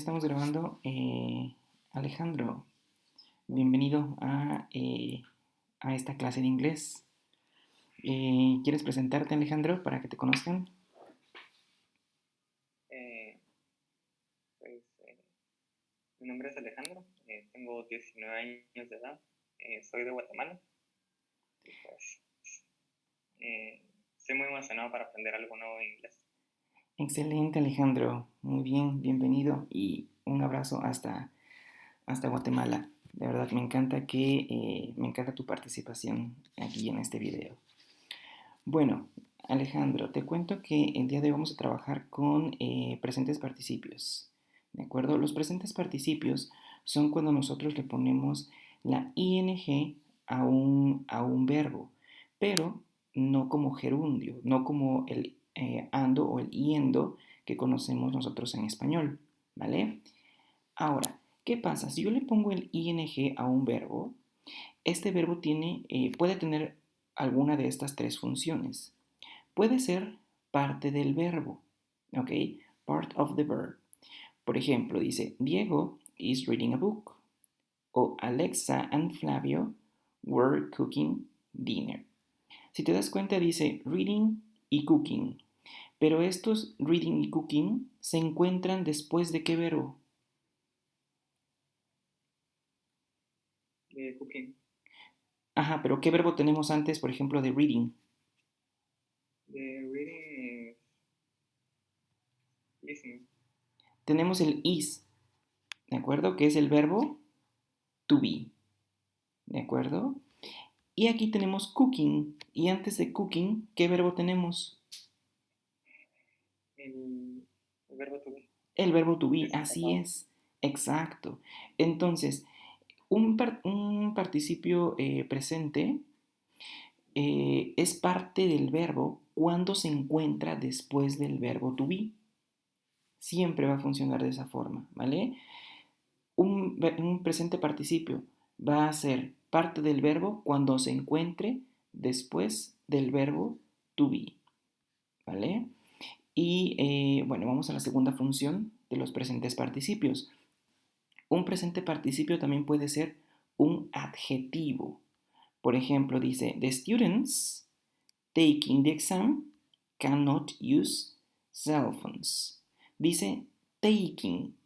Estamos grabando. Alejandro, bienvenido a esta clase de inglés. ¿Quieres presentarte, Alejandro, para que te conozcan? Eh, pues mi nombre es Alejandro, tengo 19 años de edad, soy de Guatemala y pues estoy muy emocionado para aprender algo nuevo de inglés. Excelente, Alejandro. Muy bien, bienvenido y un abrazo hasta Guatemala. De verdad, me encanta tu participación aquí en este video. Bueno, Alejandro, te cuento que el día de hoy vamos a trabajar con presentes participios. ¿De acuerdo? Los presentes participios son cuando nosotros le ponemos la ing a un verbo, pero no como gerundio, no como el ando o el yendo que conocemos nosotros en español, ¿vale? Ahora, ¿qué pasa? Si yo le pongo el ing a un verbo, este verbo puede tener alguna de estas tres funciones. Puede ser parte del verbo, ¿ok? Part of the verb. Por ejemplo, dice, Diego is reading a book. O Alexa and Flavio were cooking dinner. Si te das cuenta, dice reading y cooking. Pero estos reading y cooking se encuentran después de qué verbo? Cooking, Ajá, pero ¿qué verbo tenemos antes, por ejemplo, de reading? de reading, listening. Tenemos el is, ¿de acuerdo? Que es el verbo to be, ¿de acuerdo? Y aquí tenemos cooking. Y antes de cooking, ¿qué verbo tenemos? El verbo to be, El verbo to be, presente así pasado. es. Exacto. Entonces, un participio presente es parte del verbo cuando se encuentra después del verbo to be. Siempre va a funcionar de esa forma, ¿vale? Un presente participio va a ser parte del verbo cuando se encuentre después del verbo to be, ¿vale? Y bueno, vamos a la segunda función de los presentes participios. Un presente participio también puede ser un adjetivo. Por ejemplo, dice, the students taking the exam cannot use cell phones. Dice taking,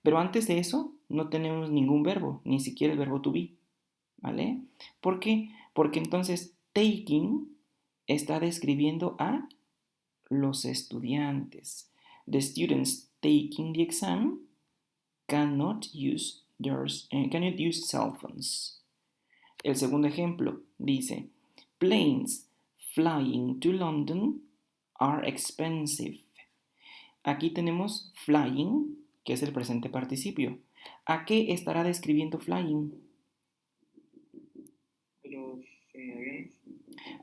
pero antes de eso no tenemos ningún verbo, ni siquiera el verbo to be, ¿vale? ¿Por qué? Porque entonces taking está describiendo a los estudiantes. The students taking the exam cannot use cell phones. El segundo ejemplo dice, planes flying to London are expensive. Aquí tenemos flying, que es el presente participio. ¿A qué estará describiendo flying? Los aviones.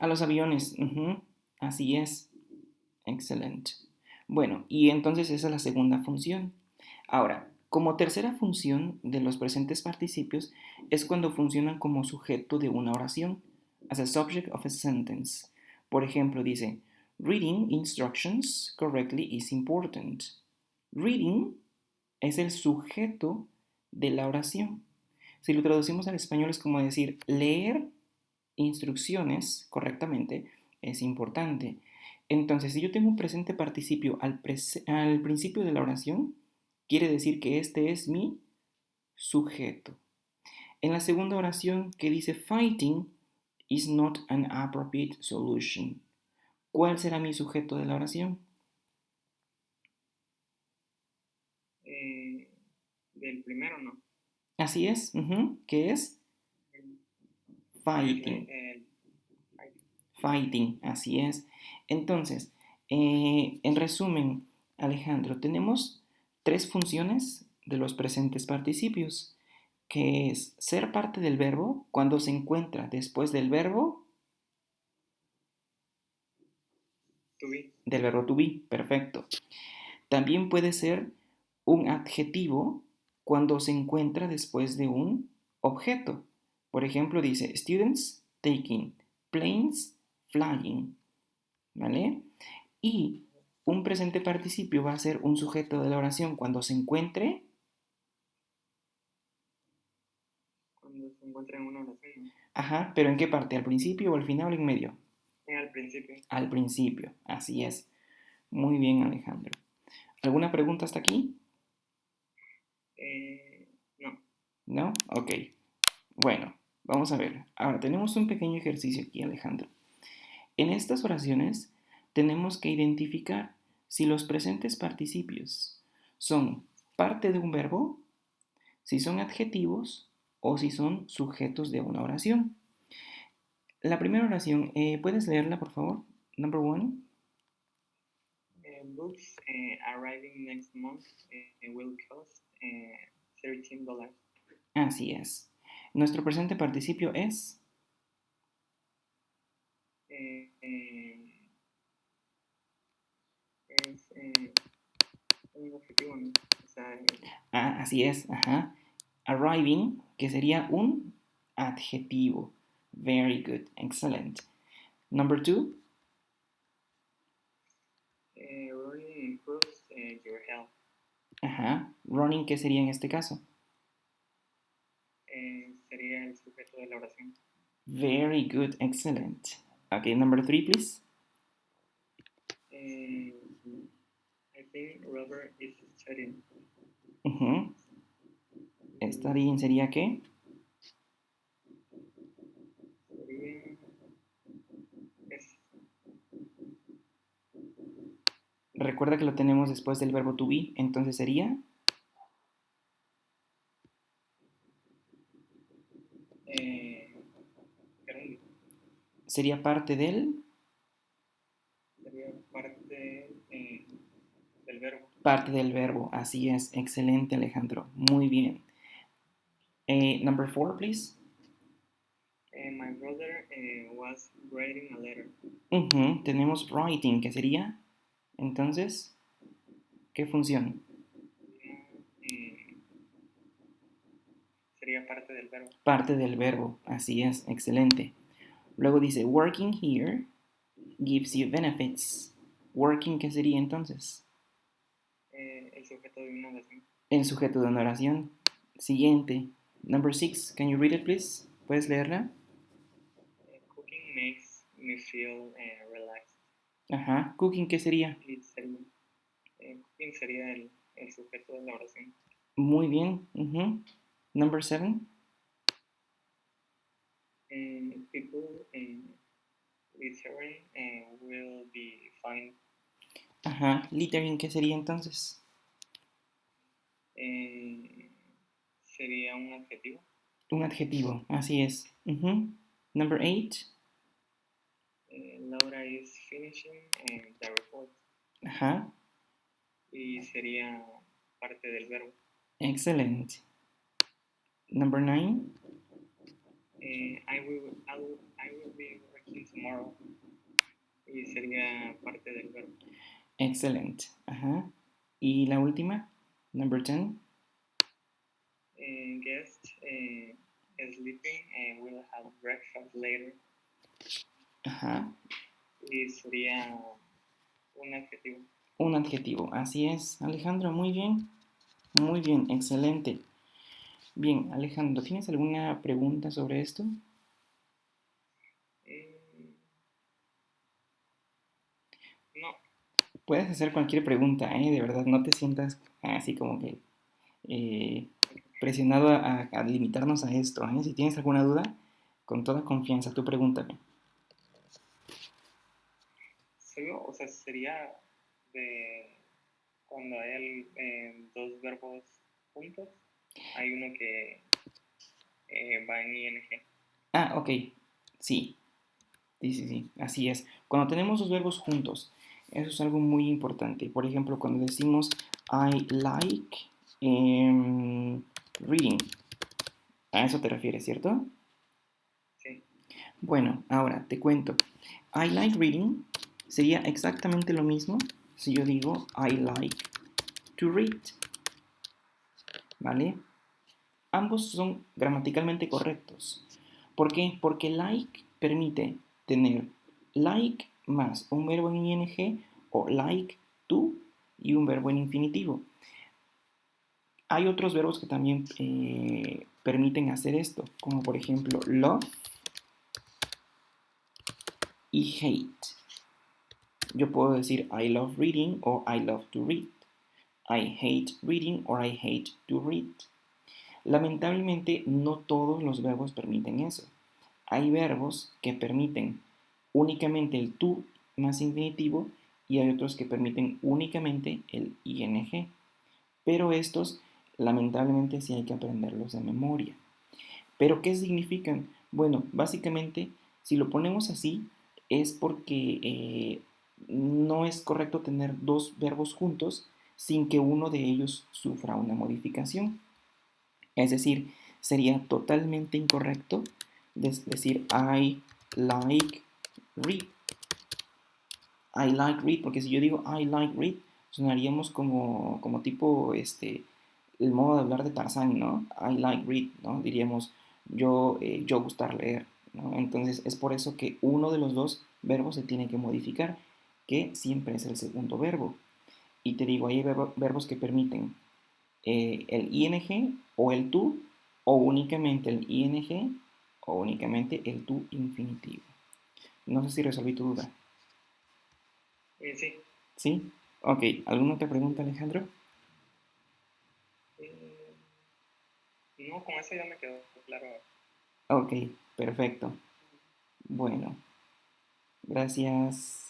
A los aviones. Así es. Excelente. Bueno, y entonces esa es la segunda función. Ahora, como tercera función de los presentes participios es cuando funcionan como sujeto de una oración, as a subject of a sentence. Por ejemplo, dice, reading instructions correctly is important. Reading es el sujeto de la oración. Si lo traducimos al español es como decir, leer instrucciones correctamente es importante. Entonces, si yo tengo un presente participio al principio de la oración, quiere decir que este es mi sujeto. En la segunda oración que dice fighting is not an appropriate solution, ¿cuál será mi sujeto de la oración? Del primero, ¿no? Así es, ¿qué es? El, Fighting. el Fighting, así es. Entonces, en resumen, Alejandro, tenemos tres funciones de los presentes participios, que es ser parte del verbo cuando se encuentra después to be. del verbo to be, perfecto. También puede ser un adjetivo cuando se encuentra después de un objeto. Por ejemplo, dice students taking, planes flying, ¿vale? Y un presente participio va a ser un sujeto de la oración cuando se encuentre encuentra en una oración, ¿no? Ajá, pero ¿en qué parte? ¿Al principio o al final o en medio? Al principio. Al principio, así es. Muy bien, Alejandro. ¿Alguna pregunta hasta aquí? No. ¿No? Ok. Bueno, vamos a ver. Ahora tenemos un pequeño ejercicio aquí, Alejandro. En estas oraciones tenemos que identificar si los presentes participios son parte de un verbo, si son adjetivos o si son sujetos de una oración. La primera oración, ¿puedes leerla, por favor? Number one. Books arriving next month will cost $13. Así es. Nuestro presente participio es... Es un objetivo, ¿no? O sea, así es, ajá. Arriving, que sería un adjetivo. Very good, excellent. Number two. running improves your health. Ajá. Running, ¿qué sería en este caso? Sería el sujeto de la oración. Very good, excellent. Okay, number three, please. I think Robert is studying. Studying sería qué? Sería es, Recuerda que lo tenemos después del verbo to be, entonces sería... sería parte del... sería parte del verbo. Parte del verbo, así es. Excelente, Alejandro. Muy bien. Number four, please. My brother was writing a letter. Tenemos writing, ¿qué sería? Entonces, ¿qué función? Sería parte del verbo. Parte del verbo, así es. Excelente. Luego dice, working here gives you benefits. Working, ¿qué sería entonces? El sujeto de una oración. El sujeto de una oración. Siguiente. Number six, can you read it, please? ¿Puedes leerla? Cooking makes me feel relaxed. Ajá. Cooking, ¿qué sería? Cooking sería el sujeto de la oración. Muy bien. Number seven. People littering will be fine. Ajá. Littering, ¿qué sería entonces? Sería un adjetivo. Un adjetivo, así es. Number eight. Laura is finishing the report. Ajá. Y sería parte del verbo. Excellent. Number nine. I will be working tomorrow. Y sería parte del verbo. Excellent. Ajá. Y la última, number 10. Guest sleeping will have breakfast later. Ajá. Y sería un adjetivo. Un adjetivo, así es. Alejandro, muy bien. Muy bien, excelente. Bien, Alejandro, ¿tienes alguna pregunta sobre esto? No. Puedes hacer cualquier pregunta, de verdad, no te sientas así como que presionado a limitarnos a esto. Si tienes alguna duda, con toda confianza, tú pregúntame. Solo, o sea, sería de cuando hay dos verbos juntos, hay uno que va en ing. Ah, ok, sí. Sí, así es. Cuando tenemos los verbos juntos, eso es algo muy importante. Por ejemplo, cuando decimos I like reading, a eso te refieres, ¿cierto? Sí. Bueno, ahora te cuento. I like reading sería exactamente lo mismo si yo digo I like to read. ¿Vale? Ambos son gramaticalmente correctos. ¿Por qué? Porque like permite tener like más un verbo en ing o like to y un verbo en infinitivo. Hay otros verbos que también permiten hacer esto, como por ejemplo love y hate. Yo puedo decir I love reading o I love to read. I hate reading or I hate to read. Lamentablemente no todos los verbos permiten eso. Hay verbos que permiten únicamente el to más infinitivo y hay otros que permiten únicamente el ing. Pero estos lamentablemente sí hay que aprenderlos de memoria. ¿Pero qué significan? Bueno, básicamente, si lo ponemos así, es porque no es correcto tener dos verbos juntos sin que uno de ellos sufra una modificación. Es decir, sería totalmente incorrecto decir I like read. I like read, porque si yo digo I like read, sonaríamos como tipo el modo de hablar de Tarzán, ¿no? I like read, ¿no? Diríamos yo gustar leer, ¿no? Entonces es por eso que uno de los dos verbos se tiene que modificar, que siempre es el segundo verbo. Y te digo, hay verbos que permiten el ing o el tú, o únicamente el ing, o únicamente el tú infinitivo. No sé si resolví tu duda. Sí. ¿Sí? Ok, ¿alguna otra pregunta, Alejandro? No, con eso ya me quedó claro. Ok, perfecto. Bueno, gracias.